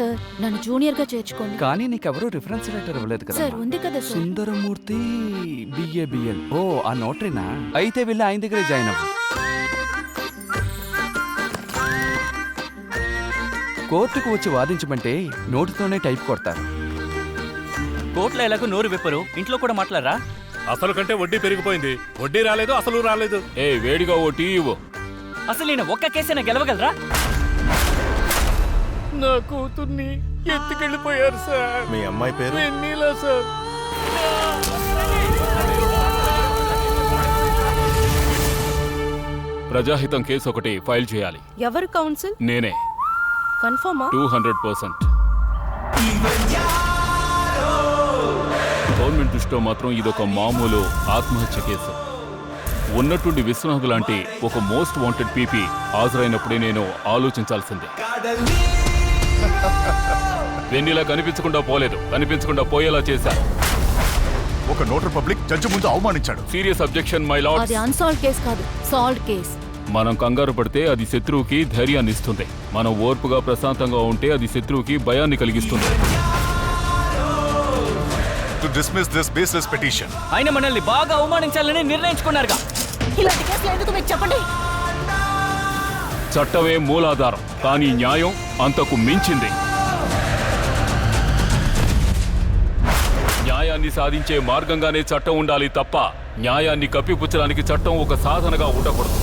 Sir నన్ను junior గా చేర్చుకోండి. కానీ నీకెవరూ రిఫరెన్స్ లెటర్ ఇవ్వలేదు కదా. సార్ ఉంది కదా సార్. సుందరమూర్తి బిఏబిఎల్. ఓ ఆ నోటరీనా? అయితే వెళ్ళి ఆయన దగ్గరే జాయిన్ అవ్వు. కోర్టుకు వచ్చి వాదించమంటే నోటితోనే టైప్ కొడతారు. కోర్టులో ఎలాగో నోరు విప్పరు, ఇంట్లో కూడా మాట్లాడరా? అసలు కంటే వడ్డీ పెరిగిపోయింది. వడ్డీ రాలేదు, అసలు రాలేదు. వేడిగా ఓ టీ ఇవ్వు. అసలు నేను ఒక్క కేసైనా గెలవగలరా? నా కూతుర్ని ఎత్తుకెళ్ళిపోయారు సార్. మీ అమ్మాయి పేరు? వెన్నీలా సార్. ప్రజాహితం కేసు ఒకటి ఫైల్ చేయాలి. ఎవరు కౌన్సిల్? నేనే. కన్ఫర్మా? 200%. గవర్నమెంట్ దృష్టిలో మాత్రం ఇదొక మామూలు ఆత్మహత్య కేసు. ఉన్నట్టుండి విశ్వనాథ్ లాంటి ఒక మోస్ట్ వాంటెడ్ పీపీ హాజరైనప్పుడే నేను ఆలోచించాల్సిందే. వెన్నీలా కనిపించకుండా పోలేదు, కనిపించకుండా పోయేలా చేశారు. ఒక నోటరీ పబ్లిక్ జడ్జి ముందు అవమానించాడు. Serious objection my lord. అది అన్సాల్వ్డ్ కేస్ కాదు, సాల్వ్డ్ కేస్. మనం కంగారు పడితే అది శత్రువుకి ధైర్యాన్ని ఇస్తుంది. మనం ఓర్పుగా ప్రశాంతంగా ఉంటే అది శత్రువుకి భయాన్ని కలిగిస్తుంది. To dismiss this baseless petition. ఆయన మనల్ని బాగా అవమానించాలని నిర్ణయించుకున్నారుగా. ఇలాంటి కేసులు ఎందుకు మీకు చెప్పండి. చట్టమే మూలాధారం, కానీ న్యాయం అంతకు మించింది. న్యాయాన్ని సాధించే మార్గంగానే చట్టం ఉండాలి తప్ప న్యాయాన్ని కప్పిపుచ్చడానికి చట్టం ఒక సాధనగా ఉండకూడదు.